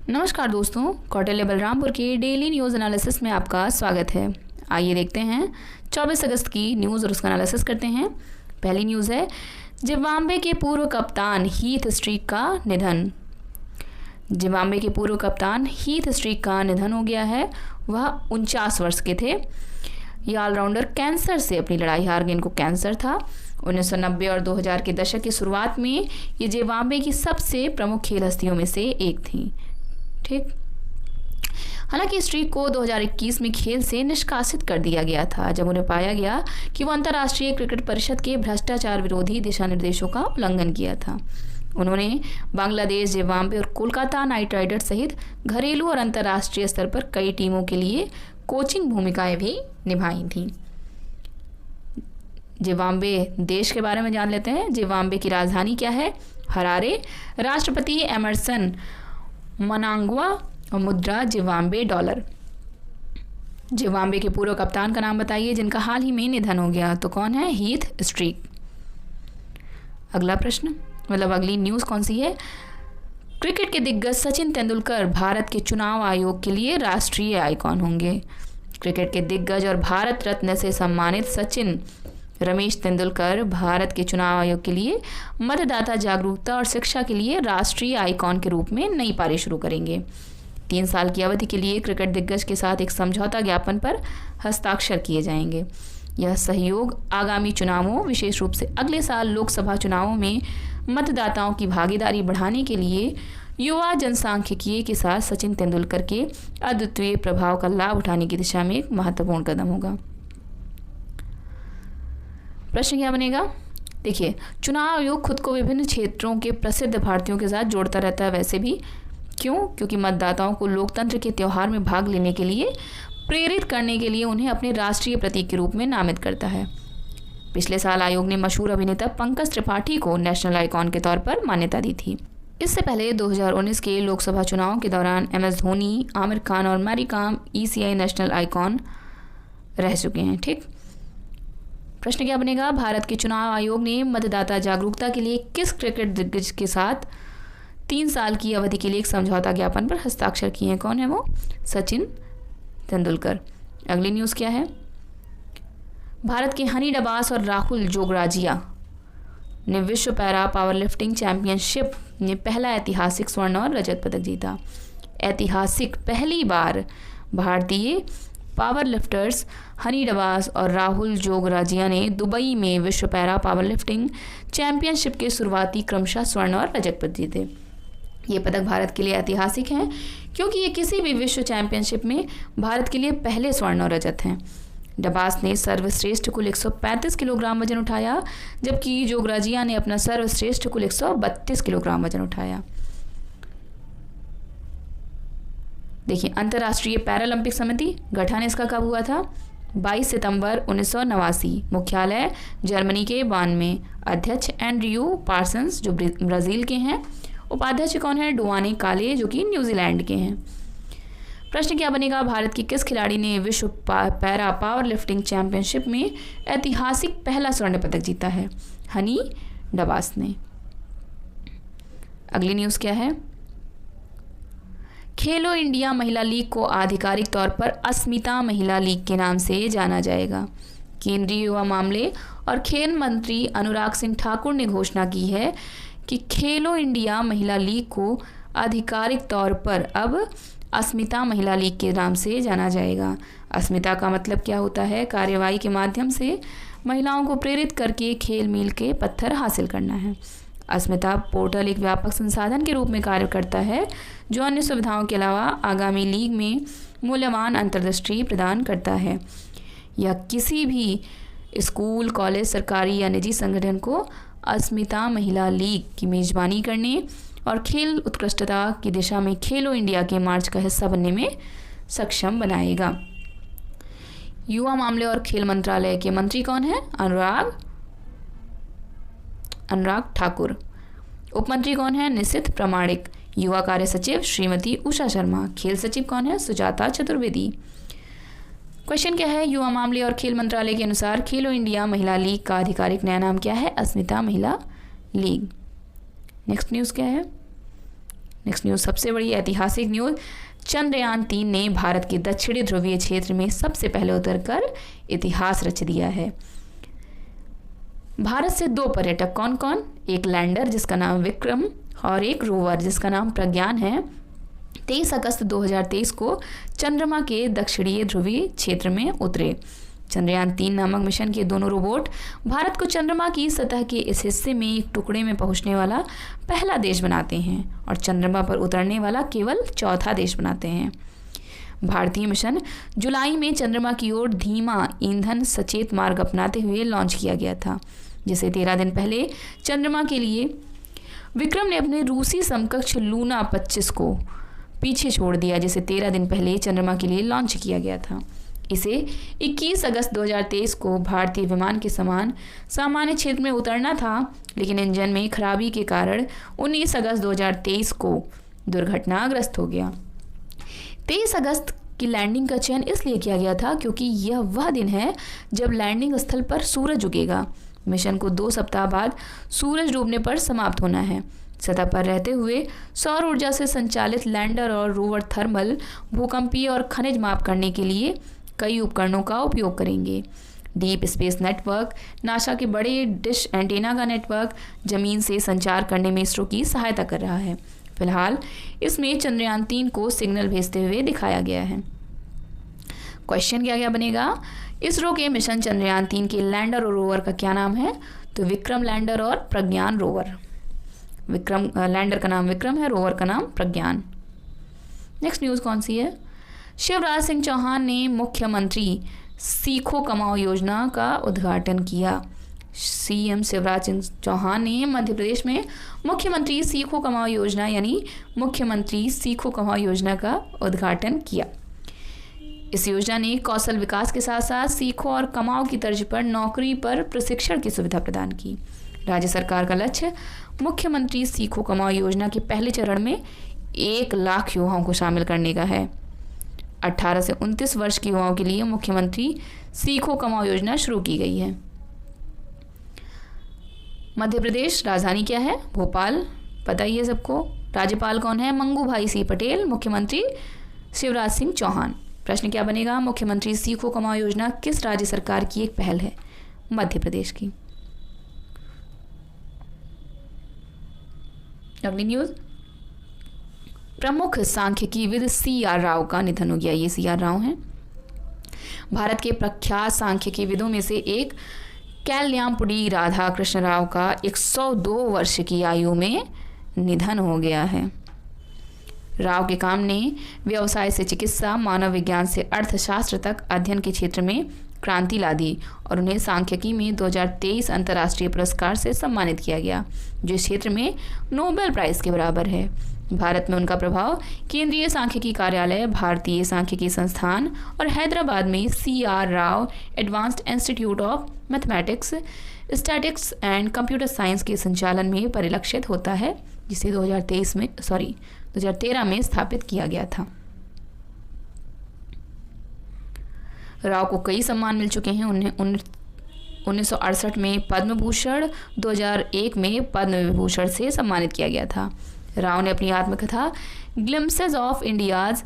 नमस्कार दोस्तों, कौटिल्य बलरामपुर के डेली न्यूज़ एनालिसिस में आपका स्वागत है। आइए देखते हैं 24 अगस्त की न्यूज़ और उसका एनालिसिस करते हैं। पहली न्यूज़ है जिम्बाब्वे के पूर्व कप्तान हीथ स्ट्रीक का निधन। जिम्बाब्वे के पूर्व कप्तान हीथ स्ट्रीक का निधन हो गया है। वह 49 वर्ष के थे। यह ऑलराउंडर कैंसर से अपनी लड़ाई हार गए। इनको कैंसर था। 1990 और 2000 के दशक की शुरुआत में ये जिम्बाब्वे की सबसे प्रमुख खेल हस्तियों में से एक थी। ठीक। हालांकि स्ट्रीक को 2021 में खेल से निष्कासित कर दिया गया था, जब उन्हें पाया गया कि वो अंतर्राष्ट्रीय क्रिकेट परिषद के भ्रष्टाचार विरोधी दिशा निर्देशों का उल्लंघन किया था। उन्होंने बांग्लादेश, जिम्बाब्वे और कोलकाता नाइट राइडर्स सहित घरेलू और अंतर्राष्ट्रीय स्तर पर कई टीमों के लिए कोचिंग भूमिकाएं भी निभाई थीं। जिम्बाब्वे देश के बारे में जान लेते हैं। जिम्बाब्वे की राजधानी क्या है? हरारे। राष्ट्रपति एमरसन मनांगवा और मुद्रा जिम्बाब्वे डॉलर। जिम्बाब्वे के पूर्व कप्तान का नाम बताइए जिनका हाल ही में निधन हो गया। तो कौन है? Heath streak. अगला प्रश्न, मतलब अगली न्यूज़ कौन सी है? क्रिकेट के दिग्गज सचिन तेंदुलकर भारत के चुनाव आयोग के लिए राष्ट्रीय आइकॉन होंगे। क्रिकेट के दिग्गज और भारत रत्न से सम्मानित सचिन रमेश तेंदुलकर भारत के चुनाव आयोग के लिए मतदाता जागरूकता और शिक्षा के लिए राष्ट्रीय आइकॉन के रूप में नई पारी शुरू करेंगे। 3 साल की अवधि के लिए क्रिकेट दिग्गज के साथ एक समझौता ज्ञापन पर हस्ताक्षर किए जाएंगे। यह सहयोग आगामी चुनावों, विशेष रूप से अगले साल लोकसभा चुनावों में मतदाताओं की भागीदारी बढ़ाने के लिए युवा जनसांख्यिकीय के साथ सचिन तेंदुलकर के अद्वितीय प्रभाव का लाभ उठाने की दिशा में एक महत्वपूर्ण कदम होगा। प्रश्न क्या बनेगा? देखिए, चुनाव आयोग खुद को विभिन्न क्षेत्रों के प्रसिद्ध भारतीयों के साथ जोड़ता रहता है। वैसे भी क्यों? क्योंकि मतदाताओं को लोकतंत्र के त्यौहार में भाग लेने के लिए प्रेरित करने के लिए उन्हें अपने राष्ट्रीय प्रतीक के रूप में नामित करता है। पिछले साल आयोग ने मशहूर अभिनेता पंकज त्रिपाठी को नेशनल आइकॉन के तौर पर मान्यता दी थी। इससे पहले 2019 के लोकसभा चुनाव के दौरान MS धोनी, आमिर खान और Mary Kom ECI national icon रह चुके हैं। ठीक। प्रश्न क्या बनेगा? भारत के चुनाव आयोग ने मतदाता जागरूकता के लिए किस क्रिकेट दिग्गज के साथ 3 साल की अवधि के लिए एक समझौता ज्ञापन पर हस्ताक्षर किए हैं? कौन है वो? सचिन तेंदुलकर। अगली न्यूज़ क्या है? भारत के हनी डबास और राहुल जोगराजिया ने विश्व पैरा पावरलिफ्टिंग चैंपियनशिप में पहला ऐतिहासिक स्वर्ण और रजत पदक जीता। ऐतिहासिक पहली बार भारतीय पावर लिफ्टर्स हनी डबास और राहुल जोगराजिया ने दुबई में विश्व पैरा पावरलिफ्टिंग चैंपियनशिप के शुरुआती क्रमशः स्वर्ण और रजत पदक जीते। ये पदक भारत के लिए ऐतिहासिक हैं क्योंकि ये किसी भी विश्व चैंपियनशिप में भारत के लिए पहले स्वर्ण और रजत हैं। डबास ने सर्वश्रेष्ठ कुल 135 किलोग्राम वजन उठाया, जबकि जोगराजिया ने अपना सर्वश्रेष्ठ कुल 132 किलोग्राम वजन उठाया। देखिए, अंतर्राष्ट्रीय पैरालंपिक समिति गठन इसका कब हुआ था? 22 सितंबर 1989। मुख्यालय जर्मनी के बॉन में। अध्यक्ष एंड्रयू पार्सन्स जो ब्राज़ील के हैं। उपाध्यक्ष कौन है? डुआने काले जो कि न्यूजीलैंड के हैं। प्रश्न क्या बनेगा? भारत की किस खिलाड़ी ने विश्व पैरा पावर लिफ्टिंग चैंपियनशिप में ऐतिहासिक पहला स्वर्ण पदक जीता है? हनी डबास ने। अगली न्यूज़ क्या है? खेलो इंडिया महिला लीग को आधिकारिक तौर पर अस्मिता महिला लीग के नाम से जाना जाएगा। केंद्रीय युवा मामले और खेल मंत्री अनुराग सिंह ठाकुर ने घोषणा की है कि खेलो इंडिया महिला लीग को आधिकारिक तौर पर अब अस्मिता महिला लीग के नाम से जाना जाएगा। अस्मिता का मतलब क्या होता है? कार्यवाही के माध्यम से महिलाओं को प्रेरित करके खेल मील के पत्थर हासिल करना है। अस्मिता पोर्टल एक व्यापक संसाधन के रूप में कार्य करता है जो अन्य सुविधाओं के अलावा आगामी लीग में मूल्यवान अंतर्दृष्टि प्रदान करता है। यह किसी भी स्कूल, कॉलेज, सरकारी या निजी संगठन को अस्मिता महिला लीग की मेजबानी करने और खेल उत्कृष्टता की दिशा में खेलो इंडिया के मार्च का हिस्सा बनने में सक्षम बनाएगा। युवा मामले और खेल मंत्रालय के मंत्री कौन है? अनुराग ठाकुर। उप मंत्री कौन है? निशित प्रामाणिक। युवा कार्य सचिव श्रीमती उषा शर्मा। खेल सचिव कौन है? सुजाता चतुर्वेदी। क्वेश्चन क्या है? युवा मामले और खेल मंत्रालय के अनुसार खेलो इंडिया महिला लीग का आधिकारिक नया नाम क्या है? अस्मिता महिला लीग। नेक्स्ट न्यूज़ क्या है? नेक्स्ट न्यूज़, सबसे बड़ी ऐतिहासिक न्यूज़, चंद्रयान-3 ने भारत के दक्षिणी ध्रुवीय क्षेत्र में सबसे पहले उतरकर इतिहास रच दिया है। भारत से 2 पर्यटक कौन कौन? एक लैंडर जिसका नाम विक्रम और एक रोवर जिसका नाम प्रज्ञान है 23 अगस्त 2023 को चंद्रमा के दक्षिणी ध्रुवीय क्षेत्र में उतरे। चंद्रयान-3 नामक मिशन के दोनों रोबोट भारत को चंद्रमा की सतह के इस हिस्से में एक टुकड़े में पहुंचने वाला पहला देश बनाते हैं और चंद्रमा पर उतरने वाला केवल चौथा देश बनाते हैं। भारतीय मिशन जुलाई में चंद्रमा की ओर धीमा ईंधन सचेत मार्ग अपनाते हुए लॉन्च किया गया था, जिसे 13 दिन पहले चंद्रमा के लिए विक्रम ने अपने रूसी समकक्ष लूना 25 को पीछे छोड़ दिया, जिसे 13 दिन पहले चंद्रमा के लिए लॉन्च किया गया था। इसे 21 अगस्त 2023 को भारतीय विमान के समान सामान्य क्षेत्र में उतरना था, लेकिन इंजन में खराबी के कारण 19 अगस्त 2023 को दुर्घटनाग्रस्त हो गया। 23 अगस्त की लैंडिंग का चयन इसलिए किया गया था क्योंकि यह वह दिन है जब लैंडिंग स्थल पर सूरज उगेगा। मिशन को 2 सप्ताह बाद सूरज डूबने पर समाप्त होना है। सतह पर रहते हुए सौर ऊर्जा से संचालित लैंडर और रोवर थर्मल, भूकंपीय और खनिज माप करने के लिए कई उपकरणों का उपयोग करेंगे। डीप स्पेस नेटवर्क, नासा के बड़े डिश एंटीना का नेटवर्क जमीन से संचार करने में इसरो की सहायता कर रहा है। फिलहाल इसमें चंद्रयान-3 को सिग्नल भेजते हुए दिखाया गया है। क्वेश्चन क्या बनेगा? इसरो के मिशन चंद्रयान-3 के लैंडर और रोवर का क्या नाम है? तो विक्रम लैंडर और प्रज्ञान रोवर। विक्रम लैंडर का नाम विक्रम है, रोवर का नाम प्रज्ञान। नेक्स्ट न्यूज़ कौन सी है? शिवराज सिंह चौहान ने मुख्यमंत्री सीखो कमाओ योजना का उद्घाटन किया। सीएम शिवराज सिंह चौहान ने मध्य प्रदेश में मुख्यमंत्री सीखो कमाओ योजना यानी मुख्यमंत्री सीखो कमाओ योजना का उद्घाटन किया। इस योजना ने कौशल विकास के साथ साथ सीखो और कमाओ की तर्ज पर नौकरी पर प्रशिक्षण की सुविधा प्रदान की। राज्य सरकार का लक्ष्य मुख्यमंत्री सीखो कमाओ योजना के पहले चरण में 1 लाख युवाओं को शामिल करने का है। 18 से 29 वर्ष के युवाओं के लिए मुख्यमंत्री सीखो कमाओ योजना शुरू की गई है। मध्य प्रदेश राजधानी क्या है? भोपाल, पता ही है सबको। राज्यपाल कौन है? मंगू भाई सी पटेल। मुख्यमंत्री शिवराज सिंह चौहान। प्रश्न क्या बनेगा? मुख्यमंत्री सीखो कमाओ योजना किस राज्य सरकार की एक पहल है? मध्य प्रदेश की। अगली न्यूज़, प्रमुख सांख्यिकीविद CR राव का निधन हो गया। ये CR राव हैं। भारत के प्रख्यात सांख्यिकीविदों में से एक कल्याणपुरी राधा कृष्ण राव का 102 वर्ष की आयु में निधन हो गया है। राव के काम ने व्यवसाय से चिकित्सा, मानव विज्ञान से अर्थशास्त्र तक अध्ययन के क्षेत्र में क्रांति ला दी और उन्हें सांख्यिकी में 2023 अंतर्राष्ट्रीय पुरस्कार से सम्मानित किया गया, जो इस क्षेत्र में नोबेल प्राइज़ के बराबर है। भारत में उनका प्रभाव केंद्रीय सांख्यिकी कार्यालय, भारतीय सांख्यिकी संस्थान और हैदराबाद में CR Rao advanced institute of mathematics, statics and computer science के संचालन में परिलक्षित होता है, जिसे 2013 में स्थापित किया गया था। राव को कई सम्मान मिल चुके हैं। उन्हें 1968 में पद्म भूषण, 2001 में पद्म विभूषण से सम्मानित किया गया था। राव ने अपनी आत्मकथा glimpses of India's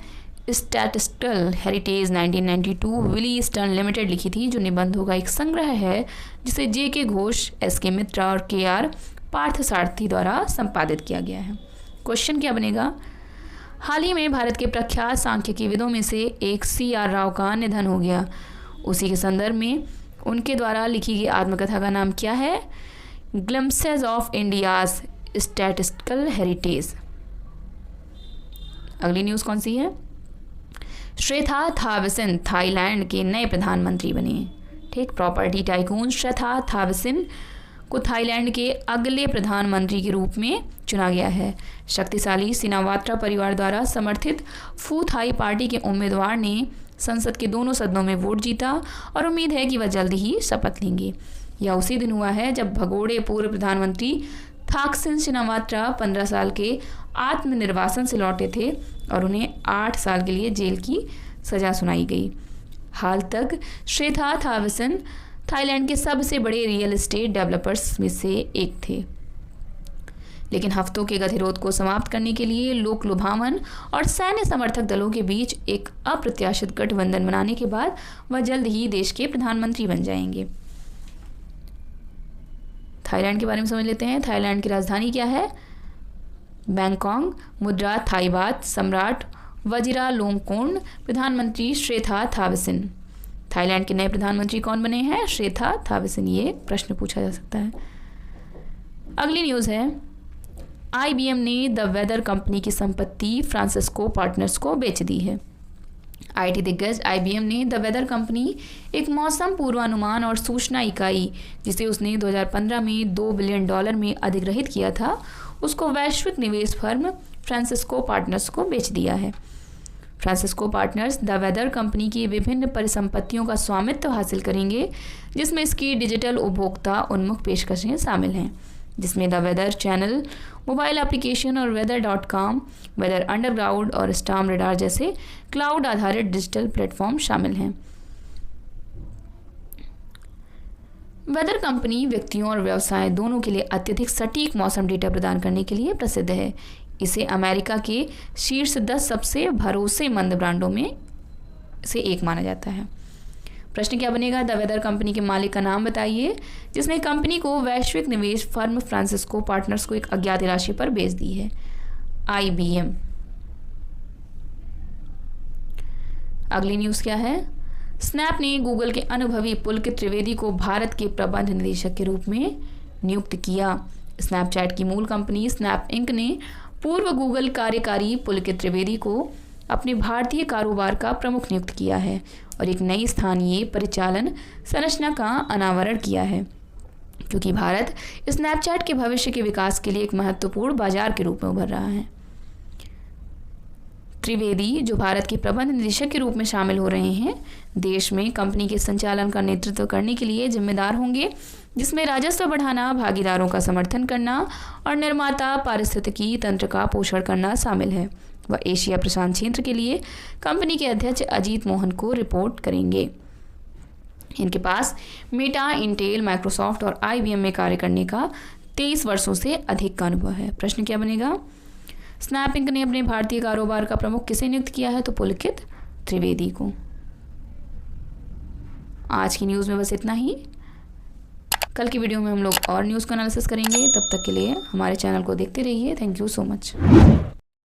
statistical heritage 1992 Wiley Eastern Limited लिखी थी, जो निबंधों का एक संग्रह है जिसे JK घोष, SK मित्रा और KR पार्थसारथी द्वारा संपादित किया गया है। क्वेश्चन क्या बनेगा? हाल ही में भारत के प्रख्यात सांख्यिकीविदों में से एक CR राव का निधन हो गया। उसी के संदर्भ में उनके द्वारा लिखी गई आत्मकथा का नाम क्या है? Glimpses of India's statistical heritage. अगली न्यूज़ कौन सी है? श्रेथा थाविसिन थाईलैंड के नए प्रधानमंत्री बने। ठीक, प्रॉपर्टी टाइकून श्रेथा थाविसिन को थाईलैंड के अगले प्रधानमंत्री के रूप में चुना गया है। शक्तिशाली सिनावात्रा परिवार द्वारा समर्थित फू थाई पार्टी के उम्मीदवार ने संसद के दोनों सदनों में वोट जीता और उम्मीद है कि वह जल्द ही शपथ लेंगे। यह उसी दिन हुआ है जब भगोड़े पूर्व प्रधानमंत्री थाकसिन सिनावात्रा 15 साल के आत्मनिर्वासन से लौटे थे और उन्हें 8 साल के लिए जेल की सजा सुनाई गई। हाल तक श्रेथा थाविसिन थाईलैंड के सबसे बड़े रियल एस्टेट डेवलपर्स में से एक थे। लेकिन हफ्तों के गतिरोध को समाप्त करने के लिए लोक लुभावन और सैन्य समर्थक दलों के बीच एक अप्रत्याशित गठबंधन बनाने के बाद वह जल्द ही देश के प्रधानमंत्री बन जाएंगे। थाईलैंड के बारे में समझ लेते हैं। थाईलैंड की राजधानी क्या है? बैंकॉक। मुद्रा थाई बात। सम्राट वजिरालोंगकोर्न। प्रधानमंत्री श्रेथा थाविसिन। थाईलैंड के नए प्रधानमंत्री कौन बने हैं? श्रेथा थाविसिन। ये प्रश्न पूछा जा सकता है। अगली न्यूज़ है, IBM ने द वेदर कंपनी की संपत्ति फ्रांसिस्को पार्टनर्स को बेच दी है। IT दिग्गज IBM ने द वेदर कंपनी, एक मौसम पूर्वानुमान और सूचना इकाई जिसे उसने 2015 में $2 बिलियन में अधिग्रहित किया था, उसको वैश्विक निवेश फर्म फ्रांसिस्को पार्टनर्स को बेच दिया है। Francisco partners the weather company की विभिन्न परिसंपत्तियों का स्वामित्व हासिल करेंगे, जिसमें इसकी डिजिटल उपभोक्ता उन्मुख पेशकशें शामिल हैं, जिसमें the weather channel, mobile application और weather.com, वेदर अंडरग्राउंड और स्टॉर्म रडार जैसे क्लाउड आधारित डिजिटल प्लेटफॉर्म शामिल हैं। वेदर कंपनी व्यक्तियों और व्यवसाय दोनों के लिए अत्यधिक सटीक मौसम डेटा प्रदान करने के लिए प्रसिद्ध है। इसे अमेरिका के शीर्ष 10 सबसे भरोसेमंद ब्रांडों में से एक माना जाता है। प्रश्न क्या बनेगा? द वेदर कंपनी के मालिक का नाम बताइए जिसने कंपनी को वैश्विक निवेश फर्म फ्रांसिस्को पार्टनर्स को एक अज्ञात राशि पर बेच दी है। IBM। अगली न्यूज़ क्या है? स्नैप ने गूगल के अनुभवी पुलकित त्रिवेदी को भारत के प्रबंध निदेशक के रूप में नियुक्त किया। स्नैपचैट की मूल कंपनी स्नैप इंक ने पूर्व गूगल कार्यकारी पुलकित त्रिवेदी को अपने भारतीय कारोबार का प्रमुख नियुक्त किया है और एक नई स्थानीय परिचालन संरचना का अनावरण किया है, क्योंकि भारत स्नैपचैट के भविष्य के विकास के लिए एक महत्वपूर्ण बाजार के रूप में उभर रहा है। त्रिवेदी, जो भारत के प्रबंध निदेशक के रूप में शामिल हो रहे हैं, देश में कंपनी के संचालन का नेतृत्व करने के लिए जिम्मेदार होंगे, जिसमें राजस्व बढ़ाना, भागीदारों का समर्थन करना और निर्माता पारिस्थितिकी तंत्र का पोषण करना शामिल है। वह एशिया प्रशांत क्षेत्र के लिए कंपनी के अध्यक्ष अजीत मोहन को रिपोर्ट करेंगे। इनके पास मेटा, इंटेल, माइक्रोसॉफ्ट और IBM में कार्य करने का 23 वर्षों से अधिक का अनुभव है। प्रश्न क्या बनेगा? स्नैप इंक ने अपने भारतीय कारोबार का प्रमुख किसे नियुक्त किया है? तो पुलकित त्रिवेदी को। आज की न्यूज़ में बस इतना ही। कल की वीडियो में हम लोग और न्यूज़ का एनालिसिस करेंगे। तब तक के लिए हमारे चैनल को देखते रहिए। Thank you so much.